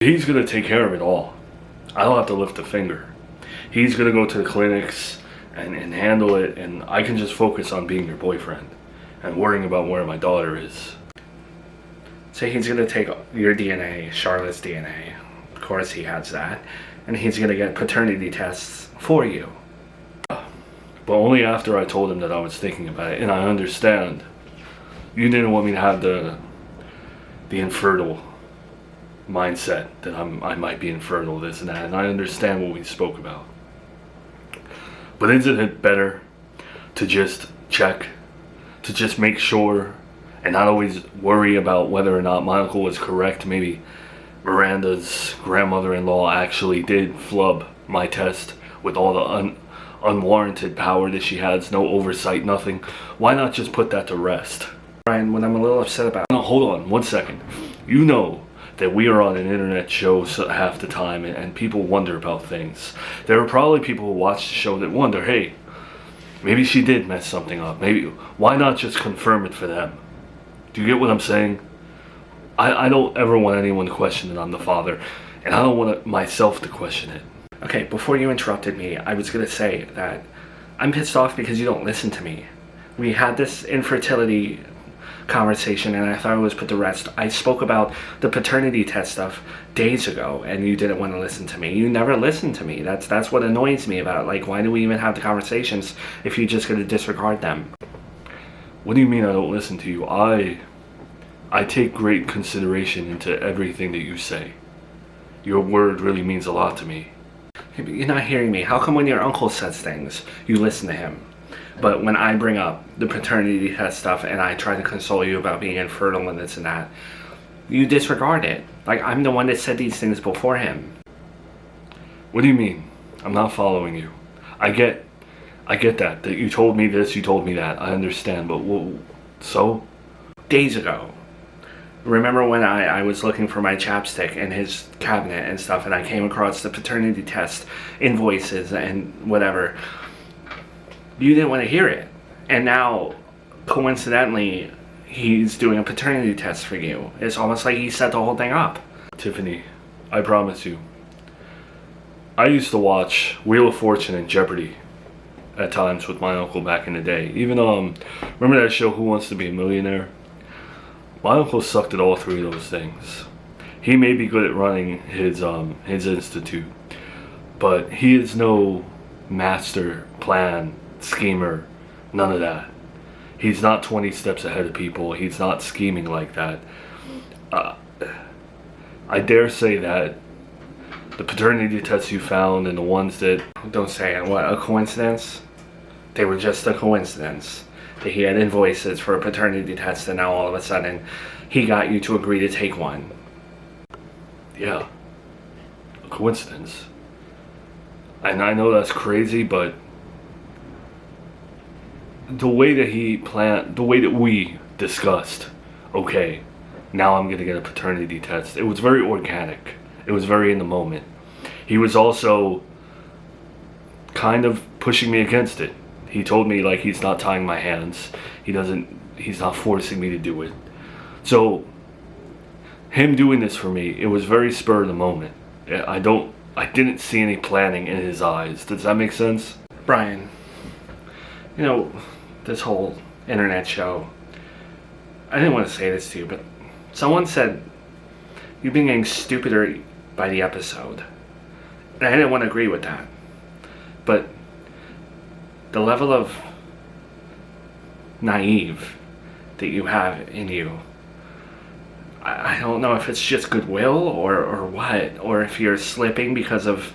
He's gonna take care of it all. I don't have to lift a finger. He's gonna go to the clinics and handle it, and I can just focus on being your boyfriend and worrying about where my daughter is. So he's gonna take your DNA, Charlotte's DNA, of course he has that, and he's gonna get paternity tests for you. But only after I told him that I was thinking about it, and I understand. You didn't want me to have the infertile mindset that I might be infertile, this and that, and I understand what we spoke about. But isn't it better to just check, to just make sure, and not always worry about whether or not my uncle was correct? Maybe Miranda's grandmother-in-law actually did flub my test with all the unwarranted power that she has, no oversight, nothing. Why not just put that to rest? Brian, what I'm a little upset about... No, hold on, 1 second. You know that we are on an internet show half the time, and people wonder about things. There are probably people who watch the show that wonder, hey, maybe she did mess something up. Maybe, why not just confirm it for them? Do you get what I'm saying? I don't ever want anyone to question that I'm the father, and I don't want myself to question it. Okay, before you interrupted me, I was gonna say that I'm pissed off because you don't listen to me. We had this infertility conversation and I thought it was put to rest. I spoke about the paternity test stuff days ago and you didn't want to listen to me. You never listened to me. That's what annoys me about, like, why do we even have the conversations if you're just going to disregard them? What do you mean I don't listen to you? I take great consideration into everything that you say. Your word really means a lot to me. You're not hearing me. How come when your uncle says things, you listen to him? But when I bring up the paternity test stuff and I try to console you about being infertile and this and that, you disregard it. Like, I'm the one that said these things before him. What do you mean? I'm not following you. I get that you told me this, you told me that. I understand, but so? Days ago. Remember when I was looking for my chapstick in his cabinet and stuff, and I came across the paternity test invoices and whatever. You didn't want to hear it. And now, coincidentally, he's doing a paternity test for you. It's almost like he set the whole thing up. Tiffany, I promise you. I used to watch Wheel of Fortune and Jeopardy at times with my uncle back in the day. Even remember that show, Who Wants to Be a Millionaire? My uncle sucked at all three of those things. He may be good at running his institute, but he is no master plan schemer, none of that. He's not 20 steps ahead of people. He's not scheming like that. I dare say that the paternity tests you found and the ones that... Don't say it. What, a coincidence? They were just a coincidence. That he had invoices for a paternity test and now all of a sudden he got you to agree to take one. Yeah. A coincidence. And I know that's crazy, but the way that he planned, the way that we discussed, okay, now I'm going to get a paternity test. It was very organic. It was very in the moment. He was also kind of pushing me against it. He told me, like, he's not tying my hands. He's not forcing me to do it. So, him doing this for me, it was very spur of the moment. I didn't see any planning in his eyes. Does that make sense? Brian, you know, this whole internet show, I didn't want to say this to you, but someone said you've been getting stupider by the episode. And I didn't want to agree with that. But the level of naive that you have in you, I don't know if it's just goodwill or what, or if you're slipping because of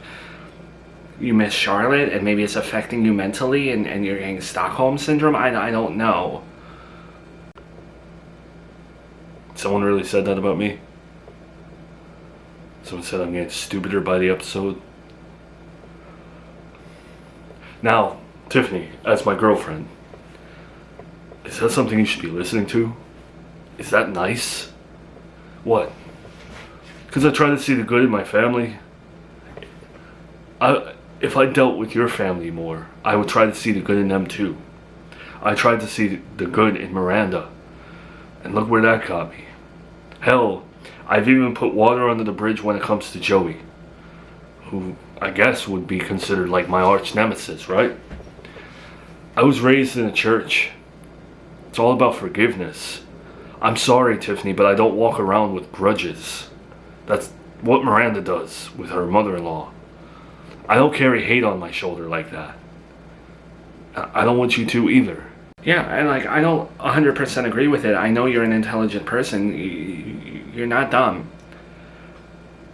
you miss Charlotte and maybe it's affecting you mentally and you're getting Stockholm syndrome. I don't know. Someone really said that about me? Someone said I'm getting stupider by the episode? Now, Tiffany, as my girlfriend, is that something you should be listening to? Is that nice? What? Because I try to see the good in my family? If I dealt with your family more, I would try to see the good in them too. I tried to see the good in Miranda, and look where that got me. Hell, I've even put water under the bridge when it comes to Joey, who I guess would be considered like my arch nemesis, right? I was raised in a church. It's all about forgiveness. I'm sorry, Tiffany, but I don't walk around with grudges. That's what Miranda does with her mother-in-law. I don't carry hate on my shoulder like that. I don't want you to either. Yeah, and like, I don't 100% agree with it. I know you're an intelligent person. You're not dumb.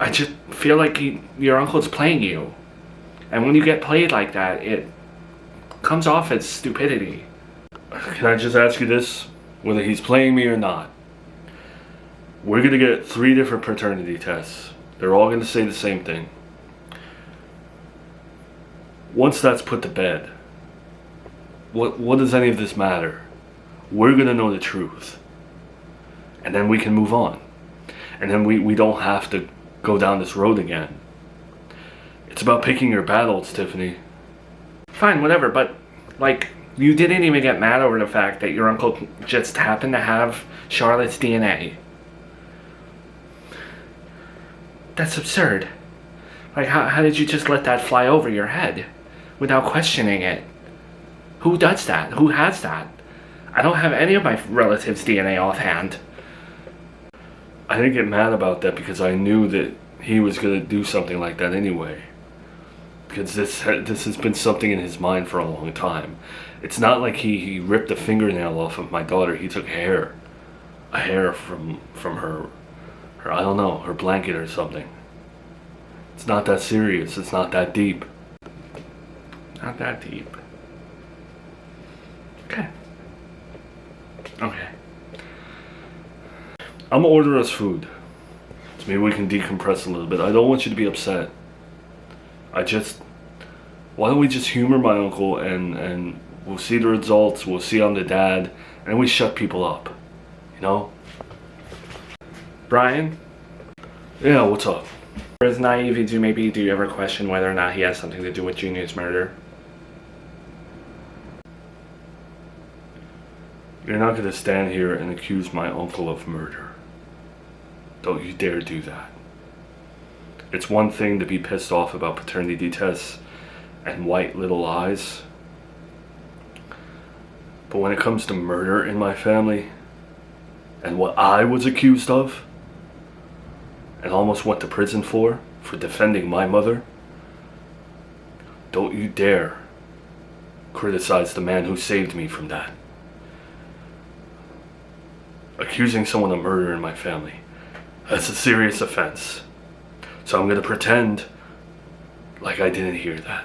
I just feel like your uncle's playing you. And when you get played like that, it comes off as stupidity. Can I just ask you this? Whether he's playing me or not. We're going to get 3 different paternity tests. They're all going to say the same thing. Once that's put to bed, what does any of this matter? We're going to know the truth. And then we can move on. And then we don't have to go down this road again. It's about picking your battles, Tiffany. Fine, whatever, but, like, you didn't even get mad over the fact that your uncle just happened to have Charlotte's DNA. That's absurd. Like, how did you just let that fly over your head without questioning it? Who does that? Who has that? I don't have any of my relatives' DNA offhand. I didn't get mad about that because I knew that he was going to do something like that anyway. Because this has been something in his mind for a long time. It's not like he ripped a fingernail off of my daughter. He took a hair from her, I don't know, her blanket or something. It's not that serious. It's not that deep. Not that deep. Okay. I'm gonna order us food. So maybe we can decompress a little bit. I don't want you to be upset. Why don't we just humor my uncle and we'll see the results, we'll see I'm the dad, and we shut people up. You know? Brian? Yeah, what's up? As naive as you may be, do you ever question whether or not he has something to do with Junior's murder? You're not gonna stand here and accuse my uncle of murder. Don't you dare do that. It's one thing to be pissed off about paternity tests and white little lies. But when it comes to murder in my family, and what I was accused of, and almost went to prison for defending my mother, don't you dare criticize the man who saved me from that. Accusing someone of murder in my family, that's a serious offense. So I'm gonna pretend like I didn't hear that.